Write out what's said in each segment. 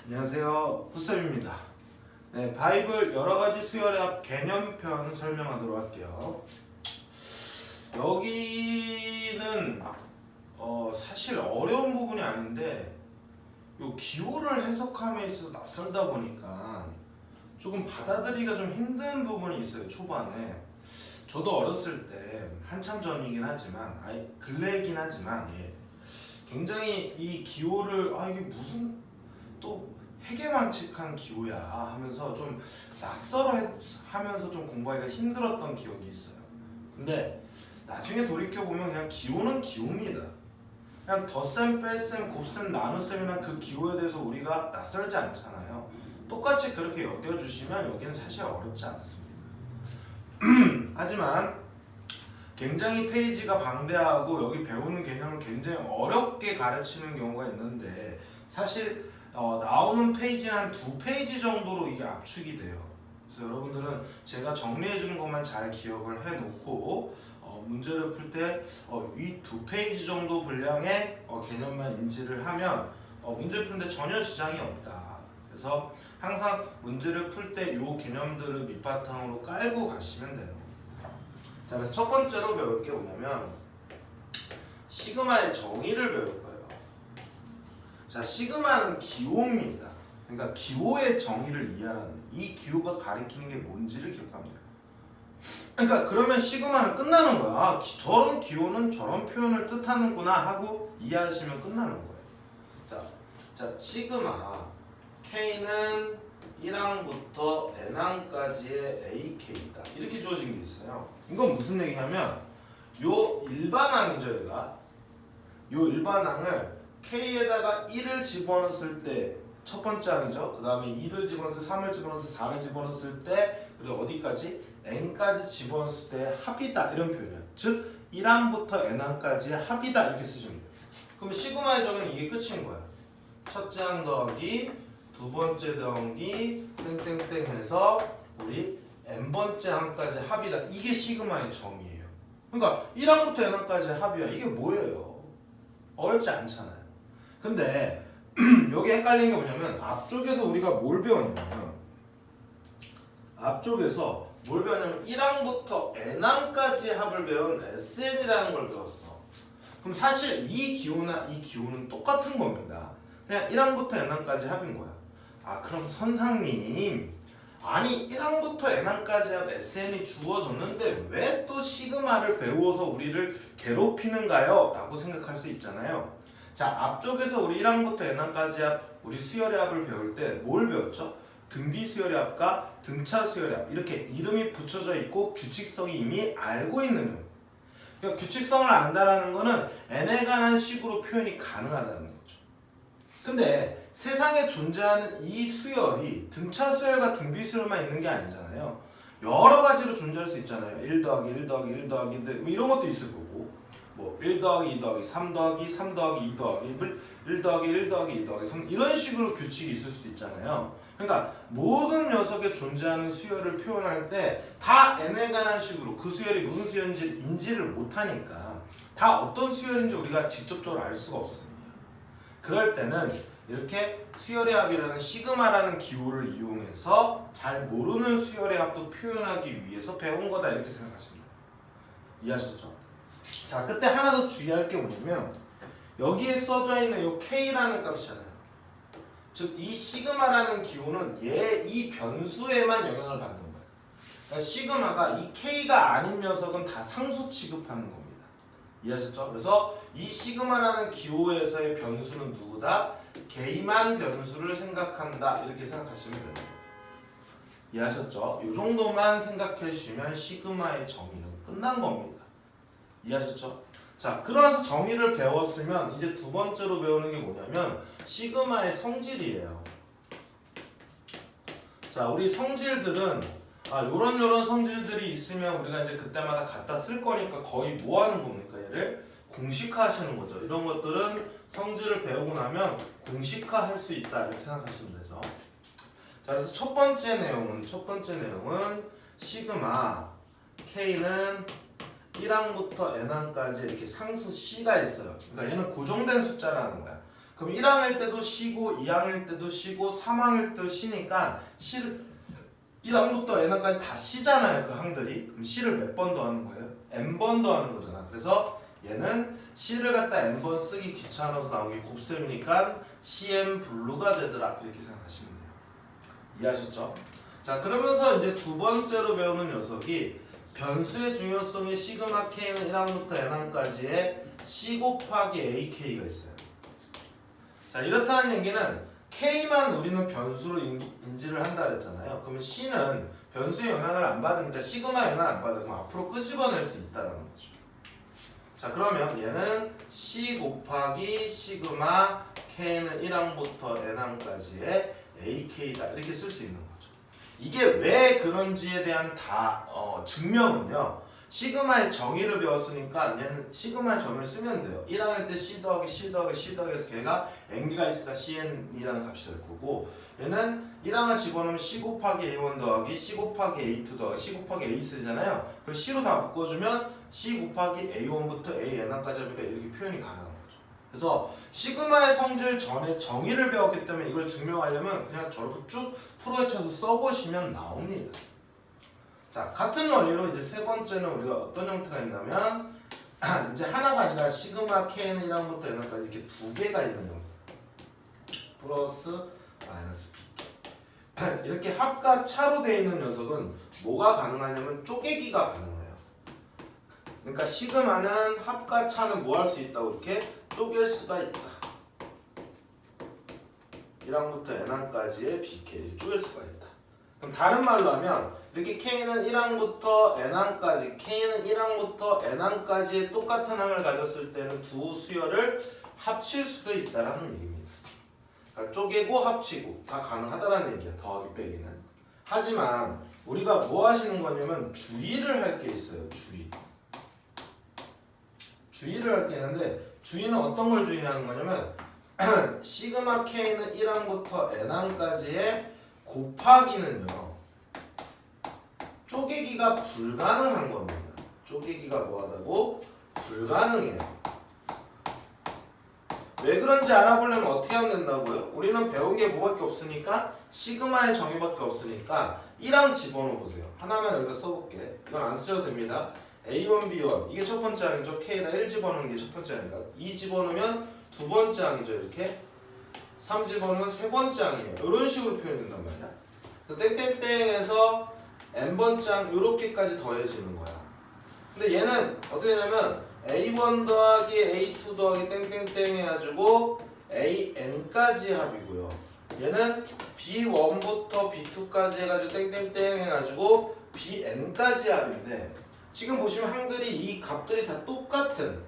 안녕하세요. 굿쌤입니다. 네, 바이블 여러가지 수열의 개념편 설명하도록 할게요. 여기는 사실 어려운 부분이 아닌데 요 기호를 해석함에 있어서 낯설다 보니까 조금 받아들이기가 좀 힘든 부분이 있어요. 초반에 저도 어렸을 때 한참 전이긴 하지만 근래이긴 하지만 굉장히 이 기호를 이게 무슨 또 해괴망측한 기호야 하면서 좀 낯설어 하면서 좀 공부하기가 힘들었던 기억이 있어요. 근데 나중에 돌이켜보면 그냥 기호는 기호입니다. 그냥 덧셈, 뺄셈, 곱셈, 나눗셈이나 그 기호에 대해서 우리가 낯설지 않잖아요. 똑같이 그렇게 여겨주시면 여기는 사실 어렵지 않습니다. 하지만 굉장히 페이지가 방대하고 여기 배우는 개념을 굉장히 어렵게 가르치는 경우가 있는데 사실 나오는 페이지는 한 2페이지 정도로 이게 압축이 돼요. 그래서 여러분들은 제가 정리해 주는 것만 잘 기억을 해 놓고 문제를 풀 때 이 2페이지 정도 분량의 개념만 인지를 하면 문제 푸는데 전혀 지장이 없다. 그래서 항상 문제를 풀 때 이 개념들을 밑바탕으로 깔고 가시면 돼요. 자, 그래서 첫 번째로 배울 게 뭐냐면 시그마의 정의를 배울 거예요. 자, 시그마는 기호입니다. 그러니까 기호의 정의를 이해하는, 이 기호가 가리키는 게 뭔지를 기억하면 돼요. 그러니까 그러면 시그마는 끝나는 거야. 저런 기호는 저런 표현을 뜻하는구나 하고 이해하시면 끝나는 거예요. 자, 시그마 K는 1항부터 N항까지의 AK다. 이렇게 주어진 게 있어요. 이건 무슨 얘기냐면 요 일반항이죠, 얘가. 요 일반항을 K에다가 1을 집어넣었을 때 첫 번째 항이죠. 그 다음에 2를 집어넣었을 때 3을 집어넣었을 때 4를 집어넣었을 때 그리고 어디까지? N까지 집어넣었을 때 합이다 이런 표현이에요. 즉 1항부터 N항까지의 합이다 이렇게 쓰시면 돼요. 그럼 시그마의 정의는 이게 끝인 거예요. 첫째 항 더하기 두 번째 더하기 땡땡땡 해서 우리 N번째 항까지 합이다. 이게 시그마의 정의예요. 그러니까 1항부터 N항까지 합이야. 이게 뭐예요? 어렵지 않잖아요. 근데 여기 헷갈리는 게 뭐냐면 앞쪽에서 우리가 뭘 배웠냐면 1항부터 N항까지의 합을 배운 SN이라는 걸 배웠어. 그럼 사실 이 기호나 이 기호는 똑같은 겁니다. 그냥 1항부터 N항까지 합인 거야. 그럼 선상님, 아니 1항부터 N항까지 합 SN이 주어졌는데 왜 또 시그마를 배워서 우리를 괴롭히는가요? 라고 생각할 수 있잖아요. 자, 앞쪽에서 우리 1항부터 N항까지 합 우리 수열의 합을 배울 때 뭘 배웠죠? 등비 수열의 합과 등차 수열의 합, 이렇게 이름이 붙여져 있고 규칙성이 이미 알고 있는 놈. 그러니까 규칙성을 안다라는 거는 N에 관한 식으로 표현이 가능하다는 거죠. 근데 세상에 존재하는 이 수열이 등차 수열과 등비 수열만 있는 게 아니잖아요. 여러 가지로 존재할 수 있잖아요. 1 더하기 1 더하기 1 더하기 1 더하기 뭐 이런 것도 있을 거고, 뭐 1 더하기 2 더하기 3 더하기 3 더하기 2 더하기 1 더하기 1 더하기 2 더하기 3 이런 식으로 규칙이 있을 수도 있잖아요. 그러니까 모든 녀석에 존재하는 수열을 표현할 때 다 N에 관한 식으로 그 수열이 무슨 수열인지 인지를 못하니까 다 어떤 수열인지 우리가 직접적으로 알 수가 없습니다. 그럴 때는 이렇게 수열의 합이라는 시그마라는 기호를 이용해서 잘 모르는 수열의 합도 표현하기 위해서 배운 거다 이렇게 생각하시면 돼요. 이해하셨죠? 자, 그때 하나 더 주의할 게 뭐냐면 여기에 써져 있는 이 K라는 값이잖아요. 즉 이 시그마라는 기호는 이 변수에만 영향을 받는 거예요. 그러니까 시그마가 이 K가 아닌 녀석은 다 상수 취급하는 겁니다. 이해하셨죠? 그래서 이 시그마라는 기호에서의 변수는 누구다? 개임한 변수를 생각한다. 이렇게 생각하시면 됩니다. 이해하셨죠? 이 정도만 생각해 주시면 시그마의 정의는 끝난 겁니다. 이해하셨죠? 자, 그러면서 정의를 배웠으면 이제 두 번째로 배우는 게 뭐냐면 시그마의 성질이에요. 자, 우리 성질들은 요런 성질들이 있으면 우리가 이제 그때마다 갖다 쓸 거니까 거의 뭐 하는 겁니까? 얘를 공식화하시는 거죠. 이런 것들은 성질을 배우고 나면 공식화할 수 있다 이렇게 생각하시면 되죠. 자, 그래서 첫 번째 내용은 시그마 K는 1항부터 N항까지 이렇게 상수 C가 있어요. 그러니까 얘는 고정된 숫자라는 거야. 그럼 1항일 때도 C고 2항일 때도 C고 3항일 때도 C니까 C를 1항부터 N항까지 다 C잖아요. 그 항들이. 그럼 C를 몇 번 더하는 거예요? N번 더하는 거잖아. 그래서 얘는 C를 갖다 N번 쓰기 귀찮아서 나오기 곱셈이니까 CN 블루가 되더라. 이렇게 생각하시면 돼요. 이해하셨죠? 자, 그러면서 이제 두 번째로 배우는 녀석이 변수의 중요성이 시그마 K는 1항부터 N항까지의 C 곱하기 AK가 있어요. 자, 이렇다는 얘기는 K만 우리는 변수로 인지를 한다 그랬잖아요. 그러면 C는 변수의 영향을 안 받으니까 시그마 영향을 안 받으면 앞으로 끄집어낼 수 있다는 거죠. 자, 그러면 얘는 C 곱하기 시그마 K는 1항부터 N항까지의 AK다 이렇게 쓸 수 있는 거죠. 이게 왜 그런지에 대한 증명은요. 시그마의 정의를 배웠으니까 얘는 시그마의 정의를 쓰면 돼요. 1항일 때 C 더하기 C 더하기 C 더하기 해서 걔가 n개가 있으니까 CN이라는 값이 될 거고, 얘는 1항을 집어넣으면 C 곱하기 A1 더하기 C 곱하기 A2 더하기 C 곱하기 A3잖아요. 그걸 C로 다 묶어주면 C 곱하기 A1부터 AN항까지 하니까 이렇게 표현이 가능한 거죠. 그래서 시그마의 성질 전에 정의를 배웠기 때문에 이걸 증명하려면 그냥 저렇게 쭉 풀어헤쳐서 써보시면 나옵니다. 자, 같은 원리로 이제 세 번째는 우리가 어떤 형태가 있냐면 이제 하나가 아니라 시그마 K는 1항부터 N항까지 이렇게 두 개가 있는 형태. 플러스 마이너스 B. 이렇게 합과 차로 되어 있는 녀석은 뭐가 가능하냐면 쪼개기가 가능해요. 그러니까 시그마는 합과 차는 뭐 할 수 있다고 이렇게 쪼갤 수가 있다. 1항부터 N항까지의 BK를 쪼갤 수가 있다. 그럼 다른 말로 하면 이렇게 K는 1항부터 N항까지, K는 1항부터 N항까지의 똑같은 항을 가졌을 때는 두 수열을 합칠 수도 있다는 얘기입니다. 그러니까 쪼개고 합치고 다 가능하다는 얘기야. 더하기 빼기는. 하지만 우리가 뭐 하시는 거냐면 주의를 할 게 있어요. 주의를 할 게 있는데, 주의는 어떤 걸 주의하는 거냐면 시그마 K는 1항부터 N항까지의 곱하기는요, 쪼개기가 불가능한 겁니다. 쪼개기가 뭐하다고? 불가능해요. 왜 그런지 알아보려면 어떻게 하면 된다고요? 우리는 배운 게 뭐밖에 없으니까, 시그마의 정의밖에 없으니까 1항 집어넣어 보세요. 하나만 여기다 써볼게. 이건 안 쓰셔도 됩니다. A1, B1 이게 첫 번째 항이죠. K에다 1 집어넣는 게 첫 번째 항이니까 2 집어넣으면 두 번째 항이죠. 이렇게 3 집어넣으면 세 번째 항이에요. 이런 식으로 표현된단 말이야. 땡땡땡에서 n번째 항 이렇게까지 더해지는 거야. 근데 얘는 어떻게 되냐면 A1 더하기 A2 더하기 땡땡땡 해가지고 AN까지 합이고요. 얘는 B1부터 B2까지 해가지고 땡땡땡 해가지고 BN까지 합인데, 지금 보시면 항들이 이 값들이 다 똑같은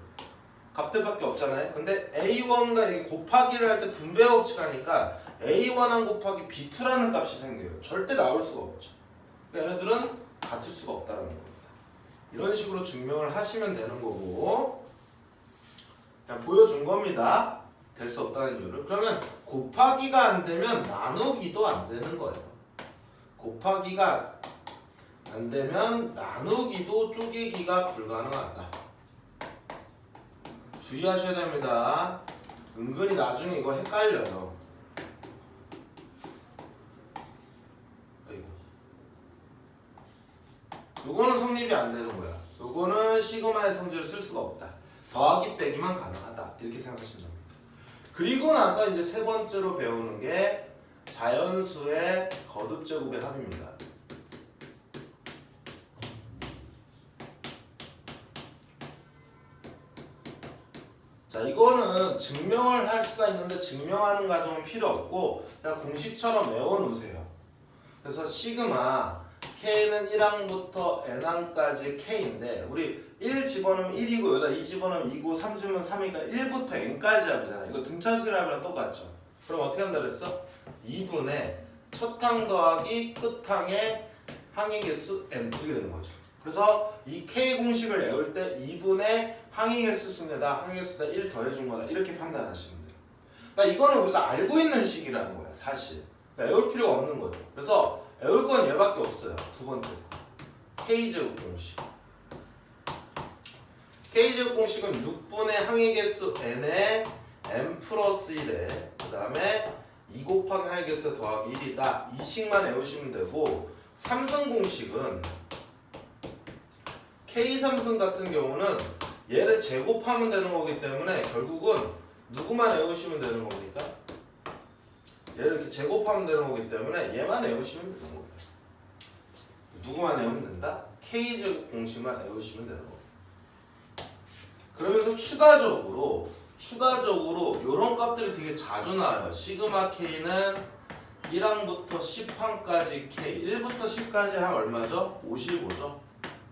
값들밖에 없잖아요. 근데 A1과 이게 곱하기를 할 때 분배 법칙하니까 A1항 곱하기 B2라는 값이 생겨요. 절대 나올 수가 없죠. 그러니까 얘네들은 같을 수가 없다는 겁니다. 이런 식으로 증명을 하시면 되는 거고, 그냥 보여준 겁니다. 될 수 없다는 이유를. 그러면 곱하기가 안 되면 나누기도 안 되는 거예요. 곱하기가 안 되면 나누기도 쪼개기가 불가능하다. 주의하셔야 됩니다. 은근히 나중에 이거 헷갈려요. 요거는 성립이 안 되는 거야. 요거는 시그마의 성질을 쓸 수가 없다. 더하기 빼기만 가능하다. 이렇게 생각하시면 됩니다. 그리고 나서 이제 세 번째로 배우는 게 자연수의 거듭제곱의 합입니다. 자, 이거는 증명을 할 수가 있는데 증명하는 과정은 필요 없고 그냥 공식처럼 외워놓으세요. 그래서 시그마 K는 1항부터 N항까지 K인데, 우리 1 집어넣으면 1이고 여기다 2 집어넣으면 2고 3 집어넣으면 3이니까 1부터 N까지 합이잖아. 이거 등차수의 합이랑 똑같죠. 그럼 어떻게 한다 그랬어? 2분의 첫 항 더하기 끝 항의 항의 개수 N 이렇게 되는 거죠. 그래서 이 K 공식을 외울 때 2분의 항의 개수 수에다 항의 개수에다 1 더해준 거다. 이렇게 판단하시면 돼요. 그러니까 이거는 우리가 알고 있는 식이라는 거야, 사실. 그러니까 외울 필요가 없는 거죠. 그래서 외울 건 얘밖에 없어요. 두 번째 거. K제곱 공식. K제곱 공식은 6분의 항의 개수 n에 n 플러스 1에 그 다음에 2 곱하기 하이게스 더하기 1이다. 이 식만 외우시면 되고 삼승 공식은 K3승 같은 경우는 얘를 제곱하면 되는 거기 때문에 결국은 누구만 외우시면 되는 겁니까? 얘를 이렇게 제곱하면 되는 거기 때문에 얘만 외우시면 되는 거예요. 누구만 외우면 된다? K제곱 공식만 외우시면 되는 거예요. 그러면서 추가적으로 이런 값들이 되게 자주 나와요. 시그마 K는 1항부터 10항까지 K 1부터 10까지 항 얼마죠? 55죠.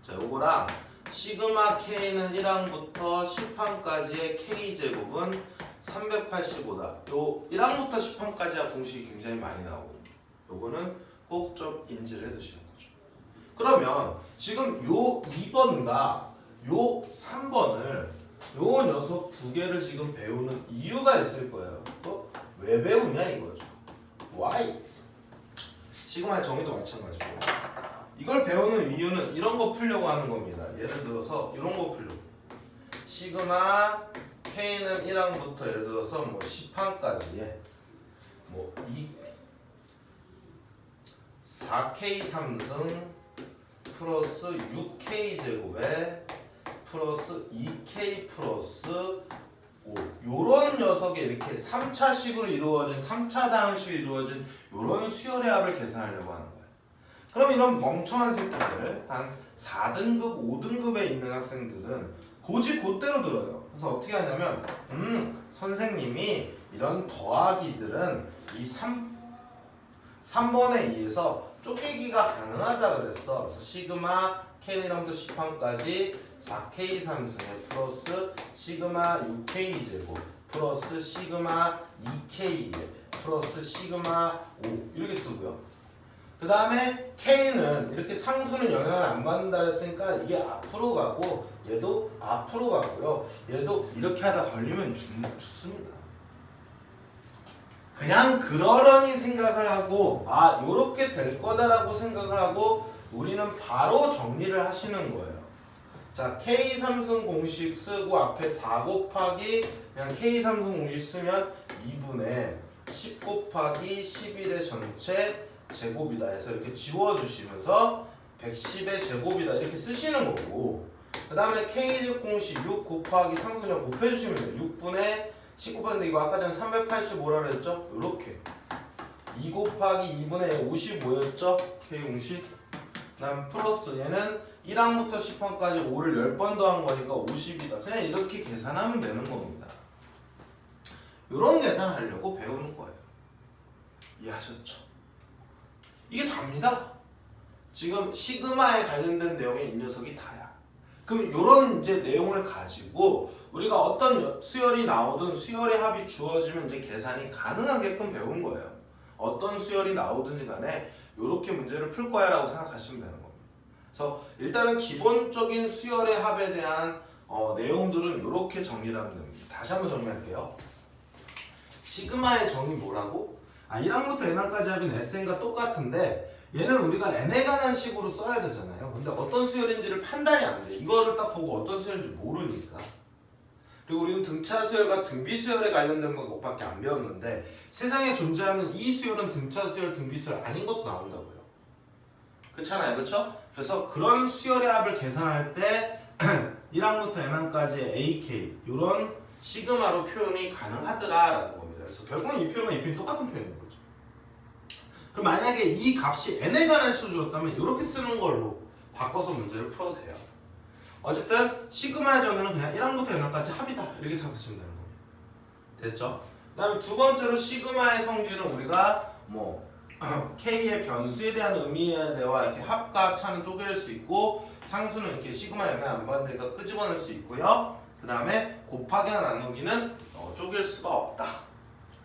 자, 요거랑 시그마 K는 1항부터 10항까지의 K제곱은 385다. 요 1항부터 10항까지의 공식이 굉장히 많이 나오거든요. 요거는 꼭 좀 인지를 해두시는 거죠. 그러면 지금 요 2번과 요 3번을 요 녀석 두 개를 지금 배우는 이유가 있을 거예요. 또 왜 배우냐 이거죠. Why? 시그마의 정의도 마찬가지고 이걸 배우는 이유는 이런 거 풀려고 하는 겁니다. 예를 들어서 이런 거 풀려고 시그마 K는 1항부터 예를 들어서 뭐 10항까지에 뭐 4K 3승 플러스 6K 제곱에 플러스 2K 플러스 5 요런 녀석이 이렇게 3차식으로 이루어진 3차 다항식으로 이루어진 요런 수열의 합을 계산하려고 하는 거예요. 그럼 이런 멍청한 새끼들 한 4등급, 5등급에 있는 학생들은 고지 곧대로 들어요. 그래서 어떻게 하냐면 선생님이 이런 더하기들은 이 3번에 의해서 쪼개기가 가능하다 그랬어. 그래서 시그마 K1부터 10항까지 4K 3승에 플러스 시그마 6K 제곱 플러스 시그마 2K에 플러스 시그마 5 이렇게 쓰고요. 그 다음에 K는 이렇게 상수는 영향을 안 받는다 그랬으니까 이게 앞으로 가고 얘도 앞으로 가고요. 얘도 이렇게 하다 걸리면 죽습니다. 그냥 그러려니 생각을 하고 요렇게 될 거다라고 생각을 하고 우리는 바로 정리를 하시는 거예요. 자, K3승 공식 쓰고 앞에 4 곱하기 그냥 K3승 공식 쓰면 2분의 10 곱하기 11의 전체 제곱이다 해서 이렇게 지워주시면서 110의 제곱이다 이렇게 쓰시는 거고 그 다음에 K제곱 공식 6 곱하기 상수량 곱해주시면 돼요. 6분의 10 곱하기 이거 아까 전에 385라 그랬죠? 요렇게 2 곱하기 2분의 55였죠? K 공식 그 다음 플러스 얘는 1항부터 10항까지 5를 10번 더한 거니까 50이다. 그냥 이렇게 계산하면 되는 겁니다. 요런 계산하려고 배우는 거예요. 이해하셨죠? 이게 답니다. 지금 시그마에 관련된 내용이 이 녀석이 다야. 그럼 요런 이제 내용을 가지고 우리가 어떤 수열이 나오든 수열의 합이 주어지면 이제 계산이 가능하게끔 배운 거예요. 어떤 수열이 나오든지 간에 요렇게 문제를 풀 거야 라고 생각하시면 되는 겁니다. 그래서 일단은 기본적인 수열의 합에 대한 내용들은 요렇게 정리를 하면 됩니다. 다시 한번 정리할게요. 시그마의 정의 뭐라고? 1항부터 n항까지 합인 SN과 똑같은데 얘는 우리가 n에 관한 식으로 써야 되잖아요. 근데 어떤 수열인지를 판단이 안 돼. 이거를 딱 보고 어떤 수열인지 모르니까. 그리고 우리는 등차 수열과 등비 수열에 관련된 것밖에 안 배웠는데 세상에 존재하는 이 수열은 등차 수열, 등비 수열 아닌 것도 나온다고요. 그렇잖아요, 그렇죠? 그래서 그런 수열의 합을 계산할 때 1항부터 n항까지의 AK 이런 시그마로 표현이 가능하더라라는 겁니다. 그래서 결국은 이 표현과 이 표현이 똑같은 표현인 거죠. 그럼 만약에 이 값이 n에 관한 식으로 줬다면 이렇게 쓰는 걸로 바꿔서 문제를 풀어도 돼요. 어쨌든 시그마의 정의는 그냥 1항부터 n항까지 합이다 이렇게 생각하시면 되는 겁니다. 됐죠? 그 다음에 두 번째로 시그마의 성질은 우리가 뭐 K의 변수에 대한 의미에 대와 이렇게 합과 차는 쪼갤 수 있고 상수는 이렇게 시그마 영향 안 받으니까 끄집어낼 수 있고요. 그 다음에 곱하기나 나누기는 쪼갤 수가 없다.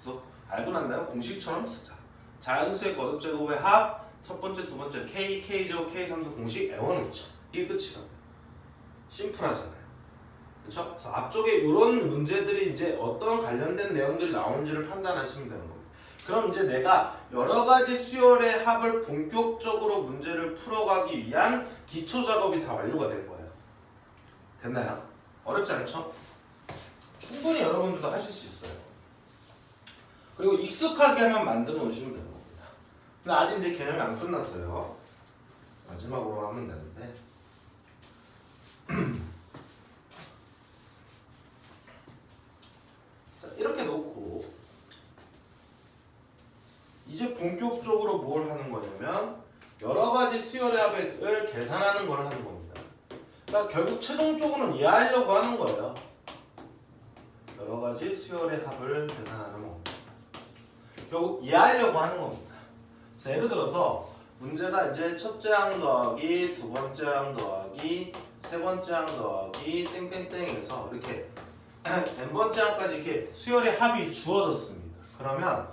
그래서 알고 난 다음에 공식처럼 쓰자. 자연수의 거듭제곱의 합 첫 번째, 두 번째 K, K제곱, K3수 공식 외워놓자. 이게 끝이라고요. 심플하잖아요. 그렇죠? 그래서 앞쪽에 이런 문제들이 이제 어떤 관련된 내용들이 나오는지를 판단하시면 되는 겁니다. 그럼 이제 내가 여러 가지 수열의 합을 본격적으로 문제를 풀어가기 위한 기초 작업이 다 완료가 된 거예요. 됐나요? 어렵지 않죠? 충분히 여러분들도 하실 수 있어요. 그리고 익숙하게만 만들어 놓으시면 되는 겁니다. 근데 아직 이제 개념이 안 끝났어요. 마지막으로 하면 되는데 자, 이렇게 놓고 이제 본격적으로 뭘 하는 거냐면 여러 가지 수열의 합을 계산하는 걸 하는 겁니다. 그러니까 결국 최종적으로는 이해하려고 하는 거예요. 여러 가지 수열의 합을 계산하는 겁니다. 결국 이해하려고 하는 겁니다. 자, 예를 들어서 문제가 이제 첫째 항 더하기 두 번째 항 더하기 세 번째 항 더하기 땡땡땡에서 이렇게 n번째 항까지 이렇게 수열의 합이 주어졌습니다. 그러면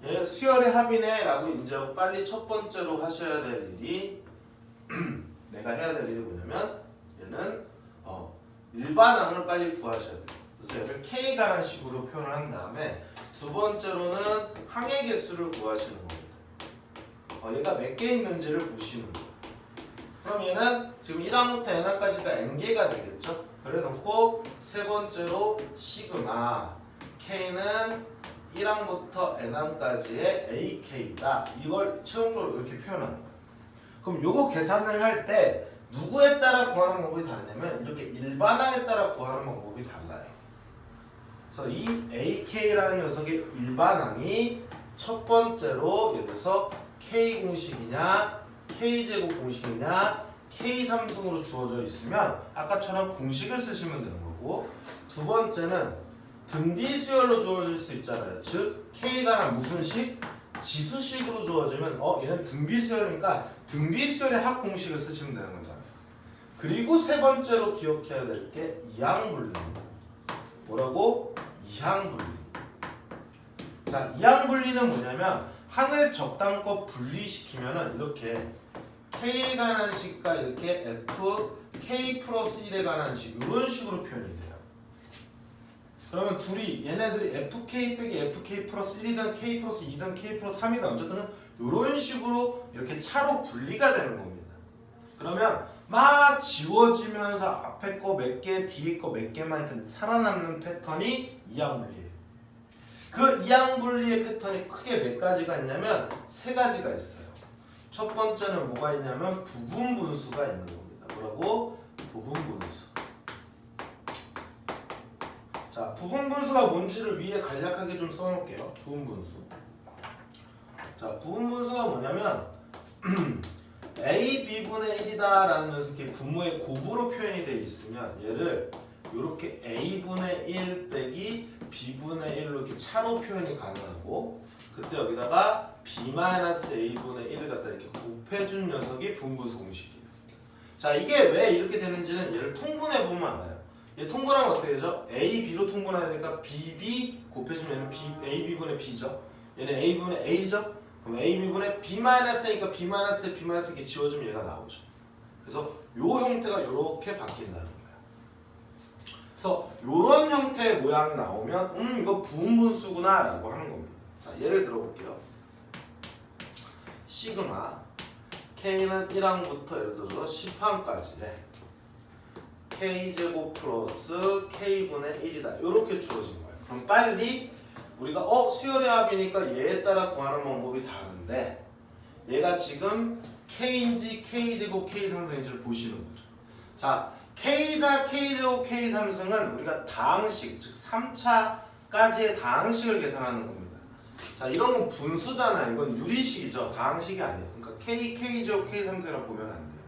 얘 수열의 합이네 라고 인지하고 빨리 첫 번째로 하셔야 될 일이 내가 해야 될 일이 뭐냐면 얘는 일반항을 빨리 구하셔야 돼요. 그래서 얘를 k라는 식으로 표현을 한 다음에 두 번째로는 항의 개수를 구하시는 겁니다. 얘가 몇 개 있는지를 보시는 거예요. 그럼 얘는 지금 1항부터 n항까지가 n개가 되겠죠? 그래 놓고 세 번째로 시그마 k는 1항부터 n항까지의 ak다. 이걸 최종적으로 이렇게 표현하는 거예요. 그럼 요거 계산을 할 때 누구에 따라 구하는 방법이 다르냐면 이렇게 일반항에 따라 구하는 방법이 달라요. 그래서 이 ak라는 녀석의 일반항이 첫 번째로 여기서 k 공식이냐 k제곱 공식이냐 k3승으로 주어져 있으면 아까처럼 공식을 쓰시면 되는 거고, 두 번째는 등비수열로 주어질 수 있잖아요. 즉 k가 무슨 식? 지수식으로 주어지면 얘는 등비수열이니까 등비수열의 합 공식을 쓰시면 되는 거잖아요. 그리고 세 번째로 기억해야 될 게 이항분리입니다. 뭐라고? 이항분리. 자, 이항분리는 뭐냐면 항을 적당껏 분리시키면은 이렇게 k에 관한 식과 이렇게 f k 플러스 1에 관한 식 이런 식으로 표현이 돼요. 그러면 둘이 얘네들이 fk 빼기 fk 플러스 1이든 k 플러스 2든 k 플러스 3이든 어쨌든 이런 식으로 이렇게 차로 분리가 되는 겁니다. 그러면 막 지워지면서 앞에 거 몇 개, 뒤에 거 몇 개만 살아남는 패턴이 이항분리예요. 그 이항분리의 패턴이 크게 몇 가지가 있냐면 세 가지가 있어요. 첫 번째는 뭐가 있냐면 부분분수가 있는 겁니다. 뭐라고? 부분분수. 자, 부분분수가 뭔지를 위에 간략하게 좀 써놓을게요. 부분분수. 자, 부분분수가 뭐냐면 a b분의 1이다 라는 녀석이 부모의 곱으로 표현이 되어 있으면 얘를 이렇게 a분의 1 빼기 b분의 1로 이렇게 차로 표현이 가능하고, 그때 여기다가 b-a분의 1을 갖다 이렇게 곱해준 녀석이 부분분수 공식이에요. 자, 이게 왜 이렇게 되는지는 얘를 통분해보면 알아요. 얘 통분하면 어떻게 되죠? a, b로 통분하니까 bb 곱해주면 얘는 ab분의 b죠. 얘는 a분의 a죠. 그럼 ab분의 b-a니까 b-a, b-a 이렇게 지워주면 얘가 나오죠. 그래서 요 형태가 이렇게 바뀐다는 거예요. 그래서 이런 형태의 모양이 나오면 이거 부분분수구나 라고 하는 겁니다. 자, 예를 들어볼게요. 시그마 k는 1항부터 예를 들어서 10항까지에 k제곱 플러스 k분의 1이다 이렇게 주어진 거예요. 그럼 빨리 우리가 수열의 합이니까 얘에 따라 구하는 방법이 다른데 얘가 지금 k인지 k제곱 k3승인지를 보시는 거죠. 자, k나 k제곱 k3승은 우리가 다항식, 즉 3차까지의 다항식을 계산하는 겁니다. 자, 이런 건 분수잖아요. 이건 유리식이죠. 다항식이 아니에요. 그러니까 k제곱 k3승이라고 보면 안 돼요.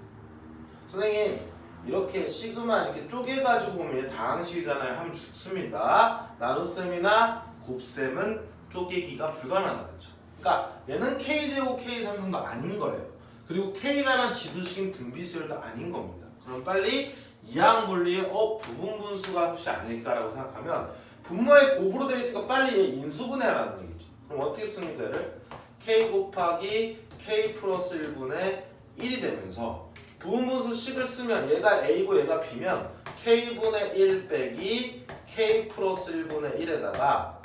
선생님, 이렇게 시그마 이렇게 쪼개가지고 보면 얘 다항식이잖아요 하면 죽습니다. 나눗셈이나 곱셈은 쪼개기가 불가능하다 그랬죠. 그러니까 얘는 k제곱 k3승도 아닌 거예요. 그리고 k가는 지수식인 등비수열도 아닌 겁니다. 그럼 빨리 이항분리의 부분분수가 혹시 아닐까라고 생각하면 분모의 곱으로 되어 있으니까 빨리 얘 인수분해하라는 얘기죠. 그럼 어떻게 씁니까? 얘를 k 곱하기 k 플러스 1분의 1이 되면서 부분분수 식을 쓰면 얘가 a고 얘가 b면 k분의 1 빼기 k 플러스 1분의 1에다가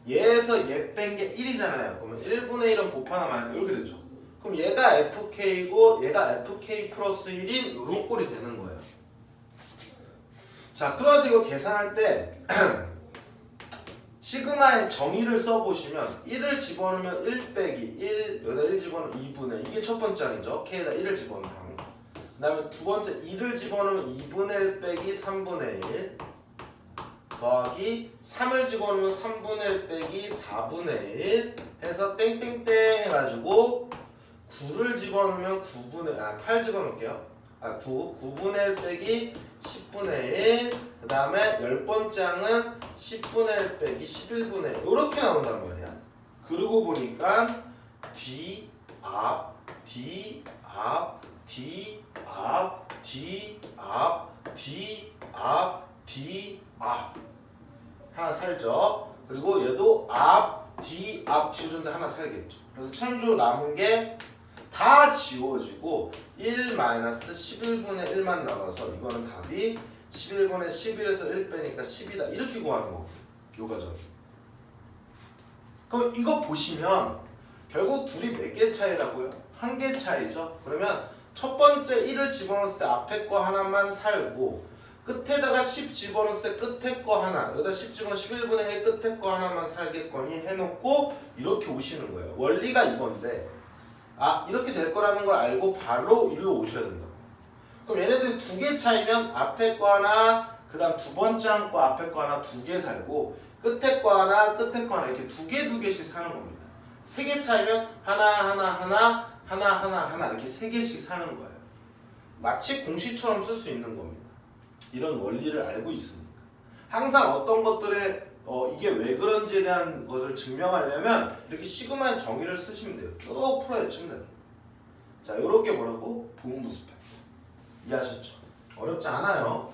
얘에서 얘 뺀 게 1이잖아요. 그러면 1분의 1은 곱하나 말까 이렇게 되죠. 그럼 얘가 fk고 얘가 fk 플러스 1인 이런 꼴이 되는 거예요. 자, 그래서 이거 계산할 때 시그마의 정의를 써보시면 1을 집어넣으면 1 빼기 1 여기다 1 집어넣으면 2분의 이게 첫 번째 항이죠. K에다 1을 집어넣는 항. 그 다음에 두 번째 2를 집어넣으면 2분의 1 빼기 3분의 1 더하기 3을 집어넣으면 3분의 1 빼기 4분의 1 해서 땡땡땡 해가지고 9를 집어넣으면 8 집어넣을게요. 9분의 1 빼기 10분의 1 그 다음에 10번째 항은 10분의 1 빼기 11분의 1 이렇게 나온단 말이야. 그러고 보니까 뒤, 앞, 뒤, 앞, 뒤, 앞, 뒤, 앞, 뒤, 앞, 뒤, 앞 하나 살죠. 그리고 얘도 앞, 뒤, 앞 지워졌는데 하나 살겠죠. 그래서 참조로 남은 게 다 지워지고 1-11분의 1만 남아서 이거는 답이 11분의 11에서 1 빼니까 10이다. 이렇게 구하는 거고 요 과정. 그럼 이거 보시면 결국 둘이 몇 개 차이라고요? 한 개 차이죠. 그러면 첫 번째 1을 집어넣었을 때 앞에 거 하나만 살고 끝에다가 10 집어넣었을 때 끝에 거 하나 여기다 10 집어넣으면 11분의 1 끝에 거 하나만 살겠거니 해놓고 이렇게 오시는 거예요. 원리가 이건데 이렇게 될 거라는 걸 알고 바로 일로 오셔야 된다. 그럼 얘네들 두 개 차이면 앞에 거 하나 그 다음 두 번째 한 거 앞에 거 하나 두 개 살고 끝에 거 하나 끝에 거 하나 이렇게 두 개씩 사는 겁니다. 세 개 차이면 하나 이렇게 세 개씩 사는 거예요. 마치 공식처럼 쓸 수 있는 겁니다. 이런 원리를 알고 있으니까. 항상 어떤 것들에 이게 왜 그런지에 대한 것을 증명하려면 이렇게 시그마의 정의를 쓰시면 돼요. 쭉 풀어야 치면 돼요. 자, 요렇게 뭐라고? 부분부수편. 이해하셨죠? 어렵지 않아요.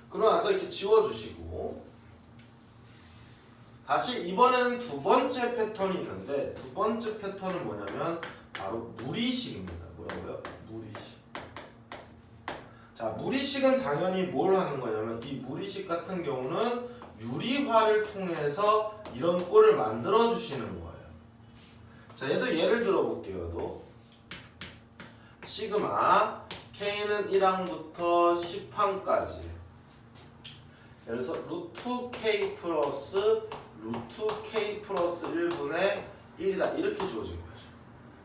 그러고 나서 이렇게 지워주시고 다시 이번에는 두 번째 패턴이 있는데 두 번째 패턴은 뭐냐면 바로 무리식입니다. 뭐라고요? 무리식. 자, 무리식은 당연히 뭘 하는 거냐면 이 무리식 같은 경우는 유리화를 통해서 이런 꼴을 만들어 주시는 거예요. 자, 얘도 예를 들어 볼게요. 또 시그마 K는 1항부터 10항까지 예를 들어서 루트 K 플러스 루트 K 플러스 1분의 1이다. 이렇게 주어진 거죠.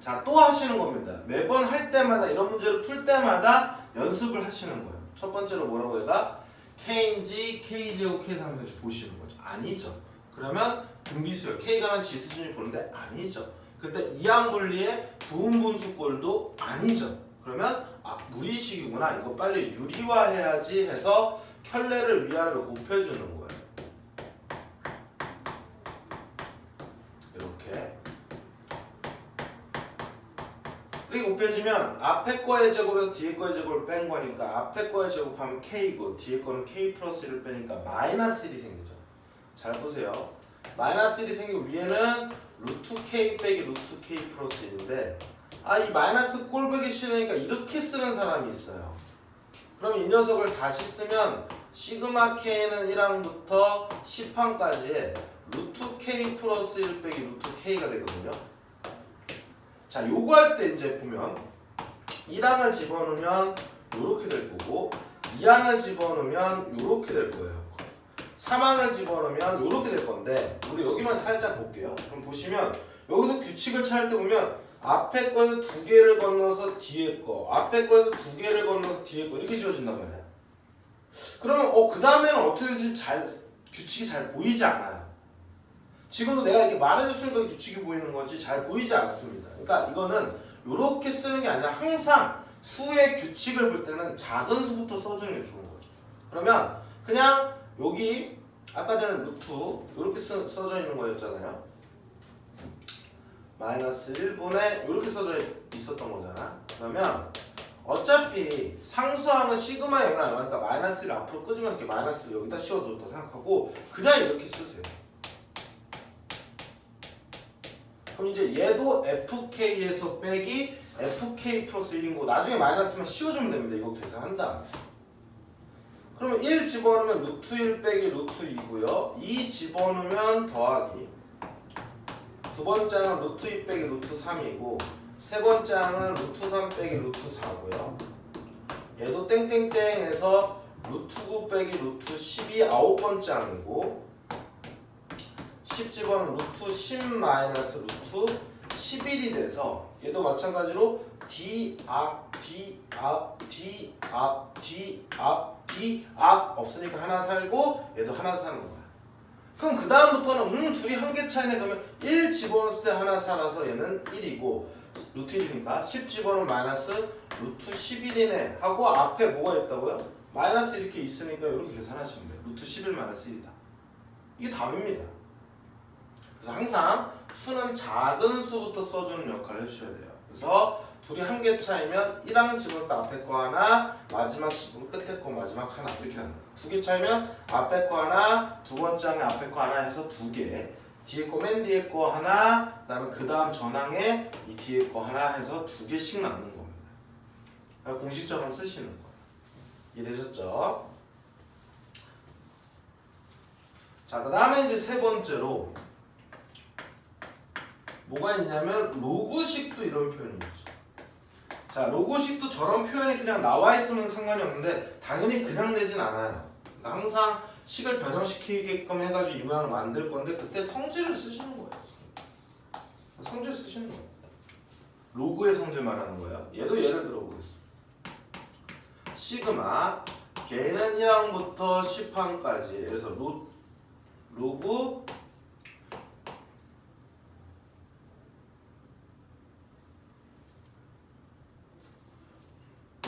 자, 또 하시는 겁니다. 매번 할 때마다 이런 문제를 풀 때마다 연습을 하시는 거예요. 첫 번째로 뭐라고 얘가 K인지 K제곱 K 하면서 보시는 거죠. 아니죠. 그러면 등비수열 K가 지수준이 보는데 아니죠. 근데 이항 분리의 부분분수꼴도 아니죠. 그러면 무리식이구나. 이거 빨리 유리화해야지 해서 켤레를 위아래로 곱해주는 거예요. 이렇게. 이렇게 곱해지면 앞에 거의 제곱에서 뒤에 거의 제곱을 뺀 거니까 앞에 거의 제곱하면 K고 뒤에 거는 K 플러스 1을 빼니까 마이너스 1이 생기죠. 잘 보세요. 마이너스 1이 생기고 위에는 루트 K 빼기 루트 K 플러스 1인데 이 마이너스 꼴보기 싫으니까 이렇게 쓰는 사람이 있어요. 그럼 이 녀석을 다시 쓰면 시그마 K는 1항부터 10항까지의 루트 K 플러스 1 빼기 루트 K가 되거든요. 자, 요거 할 때 이제 보면 1항을 집어넣으면 요렇게 될 거고 2항을 집어넣으면 요렇게 될 거예요. 3항을 집어넣으면 요렇게 될 건데 우리 여기만 살짝 볼게요. 그럼 보시면 여기서 규칙을 찾을 때 보면 앞에 거에서 두 개를 건너서 뒤에 거 앞에 거에서 두 개를 건너서 뒤에 거 이렇게 지워진단 말이야. 그러면 그 다음에는 어떻게 될지 규칙이 잘 보이지 않아요. 지금도 내가 이렇게 말해줬으니까 규칙이 보이는 거지 잘 보이지 않습니다. 그러니까 이거는 이렇게 쓰는 게 아니라 항상 수의 규칙을 볼 때는 작은 수부터 써주는 게 좋은 거죠. 그러면 그냥 여기 아까 전에 루트 이렇게 써져 있는 거였잖아요. 마이너스 1분의 이렇게 써져 있었던 거잖아. 그러면 어차피 상수항은 시그마 영향 그러니까 마이너스 1 앞으로 끄주면 이렇게 마이너스 여기다 씌워뒀다 생각하고 그냥 이렇게 쓰세요. 그럼 이제 얘도 FK에서 빼기 FK 플러스 1인 거고 나중에 마이너스만 씌워주면 됩니다. 이거 계산한다. 그러면 1 집어넣으면 루트 1 빼기 루트 2고요. 2 집어넣으면 더하기 두 번째 항은 루트 2 빼기 루트 3이고 세 번째 항은 루트 3 빼기 루트 4고요. 얘도 땡땡땡에서 루트 9 빼기 루트 10이 아홉 번째 항이고 10 집어넣으면 루트 10 마이너스 루트 11이 돼서 얘도 마찬가지로 D 앞 D 앞 D 앞 D 앞 D 앞 없으니까 하나 살고 얘도 하나 사는 거야. 그럼 그 다음부터는 둘이 한 개 차이네. 그러면 1 집어넣었을 때 하나 살아서 얘는 1이고 루트 1이니까 10 집어넣으면 마이너스 루트 11이네 하고 앞에 뭐가 있다고요? 마이너스 이렇게 있으니까 이렇게 계산하시면 돼요. 루트 11 마이너스 1이다. 이게 답입니다. 그래서 항상 수는 작은 수부터 써주는 역할을 해주셔야 돼요. 그래서 둘이 한 개 차이면 1항 집어넣을 때 앞에 거 하나, 마지막 집은 끝에 거 마지막 하나 이렇게 합니다. 두 개 차이면 앞에 거 하나, 두 번째 항에 앞에 거 하나 해서 두 개, 뒤에 거 맨 뒤에 거 하나, 그다음에 그 다음 전항에 이 뒤에 거 하나 해서 두 개씩 남는 겁니다. 공식처럼 쓰시는 거예요. 이해되셨죠? 자, 그 다음에 이제 세 번째로 뭐가 있냐면 로그식도 이런 표현이 있죠. 자, 로그식도 저런 표현이 그냥 나와 있으면 상관이 없는데 당연히 그냥 내진 않아요. 그러니까 항상 식을 변형시키게끔 해가지고 이 모양을 만들 건데 그때 성질을 쓰시는 거예요. 성질 쓰시는 거예요. 로그의 성질 말하는 거예요. 얘도 예를 들어보겠습니다. 시그마 걔는 1항부터 10항까지 그래서 로그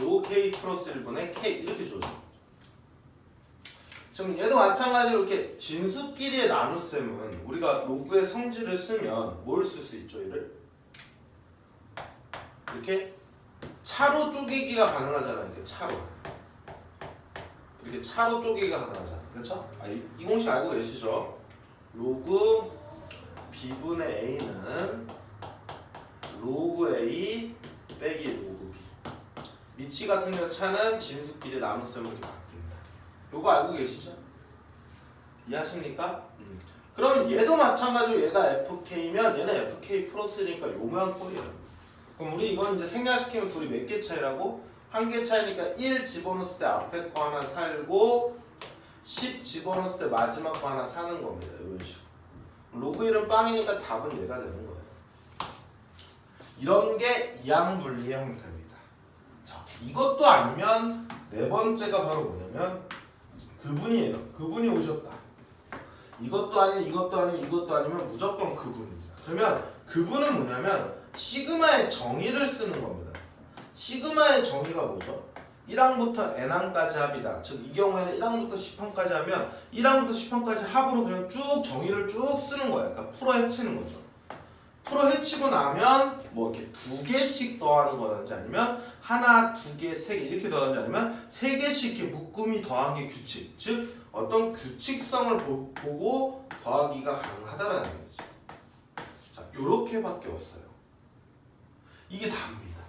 로 K 플러스 1분의 K 이렇게 줘요. 지금 얘도 마찬가지로 이렇게 진수끼리의 나눗셈은 우리가 로그의 성질을 쓰면 뭘 쓸 수 있죠? 얘를 이렇게 차로 쪼개기가 가능하잖아요. 이렇게 차로 이렇게 차로 쪼개기가 가능하잖아요. 그렇죠? 이 공식 알고 계시죠? 로그 B분의 A는 로그 A 빼기 로그 B. 미치 같은 경우 차는 진수끼리 나눗셈으로 이렇게 바뀝니다. 요거 알고 계시죠? 이해하십니까? 그러면 얘도 마찬가지로 얘가 FK면 얘는 FK 플러스니까 요 모양 꼴이에요. 그럼 우리 이건 이제 생략시키면 둘이 몇 개 차이라고? 한 개 차이니까 1 집어넣었을 때 앞에 거 하나 살고 10 집어넣었을 때 마지막 거 하나 사는 겁니다. 이런 식으로. 로그 1은 빵이니까 답은 얘가 되는 거예요. 이런 게 이항 분리의 형태입니다. 자, 이것도 아니면 네 번째가 바로 뭐냐면 그분이에요. 그분이 오셨다. 이것도 아닌 이것도 아닌 이것도 아니면 무조건 그분입니다. 그러면 그분은 뭐냐면 시그마의 정의를 쓰는 겁니다. 시그마의 정의가 뭐죠? 1항부터 n항까지 합이다. 즉 이 경우에는 1항부터 10항까지 하면 1항부터 10항까지 합으로 그냥 쭉 정의를 쭉 쓰는 거예요. 그러니까 풀어 헤치는 거죠. 풀어 헤치고 나면 뭐 이렇게 두 개씩 더하는 거든지 아니면 하나, 두 개, 세 개 이렇게 더하는지 아니면 세 개씩 이렇게 묶음이 더한 게 규칙. 즉 어떤 규칙성을 보고 더하기가 가능하다라는 거죠. 자, 요렇게밖에 없어요. 이게 답입니다.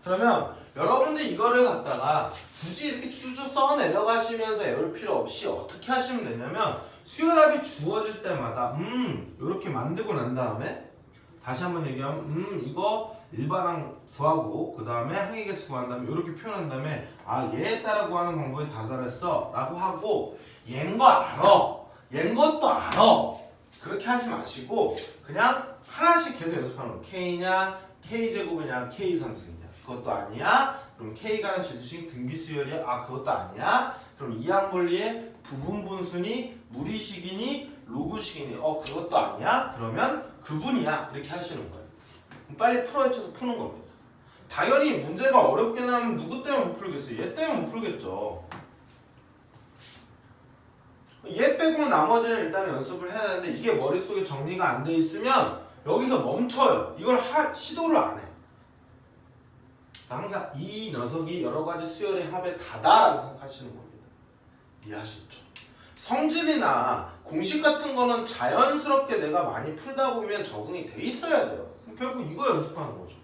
그러면 여러분들 이거를 갖다가 굳이 이렇게 쭉쭉 써 내려가시면서 외울 필요 없이 어떻게 하시면 되냐면 수열합이 주어질 때마다 요렇게 만들고 난 다음에 다시 한번 얘기하면 이거 일반항 구하고 그 다음에 항의 개수 구한 다음에 이렇게 표현한 다음에 얘에 따라 구하는 방법이 다르랬어 라고 하고 얘인 거 알아 얘인 것도 알아 그렇게 하지 마시고 그냥 하나씩 계속 연습하는 거. K냐 K제곱이냐 K3승이냐 그것도 아니야 그럼 K가는 지수식 등비수열이야 그것도 아니야 그럼 이항분리의 부분분수니 무리식이니 로그식이니 그것도 아니야 그러면 그분이야 이렇게 하시는 거예요. 빨리 풀어헤쳐서 푸는 겁니다. 당연히 문제가 어렵게 나면 누구 때문에 못 풀겠어요? 얘 때문에 못 풀겠죠. 얘 빼고는 나머지는 일단 연습을 해야 되는데 이게 머릿속에 정리가 안 돼 있으면 여기서 멈춰요. 이걸 시도를 안 해. 항상 이 녀석이 여러 가지 수열의 합의 다다라고 생각하시는 겁니다. 이해하셨죠? 성질이나 공식 같은 거는 자연스럽게 내가 많이 풀다 보면 적응이 돼 있어야 돼요. 결국 이거 연습하는 거죠.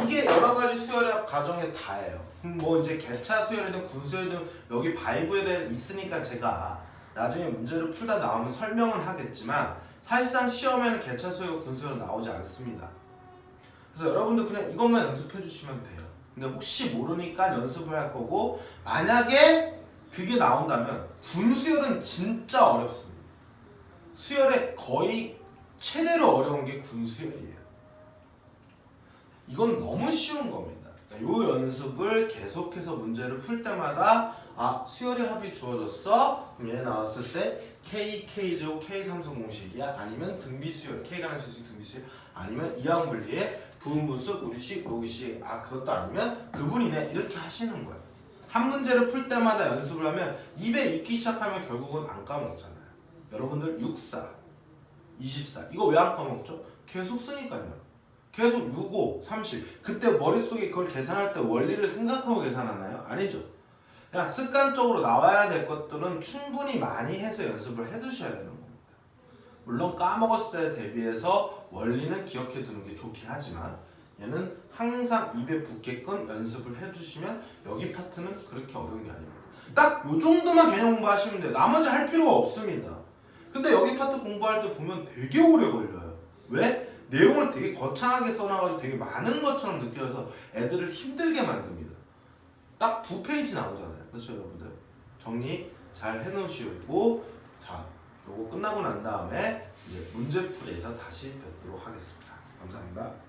이게 여러 가지 수열의 합 과정의 다예요. 뭐 이제 개차 수열이든 군수열이든 여기 바이브에 대해 있으니까 제가 나중에 문제를 풀다 나오면 설명은 하겠지만 사실상 시험에는 개차 수열과 군수열은 나오지 않습니다. 그래서 여러분들 그냥 이것만 연습해 주시면 돼요. 근데 혹시 모르니까 연습을 할 거고 만약에 그게 나온다면 군수열은 진짜 어렵습니다. 수열의 거의 최대로 어려운 게 군수열이에요. 이건 너무 쉬운 겁니다. 이 연습을 계속해서 문제를 풀 때마다 수열의 합이 주어졌어. 그럼 얘 나왔을 때 K, K제곱, K3수 공식이야? 아니면 등비수열, K가 라는 수식 등비수열? 아니면 이항분리의 부분분수, 우리식, 로기식? 그것도 아니면 그분이네. 이렇게 하시는 거예요. 한 문제를 풀 때마다 연습을 하면 입에 익기 시작하면 결국은 안 까먹잖아요. 여러분들 64, 24 이거 왜 안 까먹죠? 계속 쓰니까요. 계속 65, 30 그때 머릿속에 그걸 계산할 때 원리를 생각하고 계산하나요? 아니죠. 그냥 습관적으로 나와야 될 것들은 충분히 많이 해서 연습을 해두셔야 되는 겁니다. 물론 까먹었을 때 대비해서 원리는 기억해 두는 게 좋긴 하지만 얘는 항상 입에 붙게끔 연습을 해두시면 여기 파트는 그렇게 어려운 게 아닙니다. 딱 요 정도만 개념 공부하시면 돼요. 나머지 할 필요가 없습니다. 근데 여기 파트 공부할 때 보면 되게 오래 걸려요. 왜? 내용을 되게 거창하게 써놔가지고 되게 많은 것처럼 느껴져서 애들을 힘들게 만듭니다. 딱 2페이지 나오잖아요. 그렇죠 여러분들? 정리 잘 해놓으시고 자 요거 끝나고 난 다음에 이제 문제풀이에서 다시 뵙도록 하겠습니다. 감사합니다.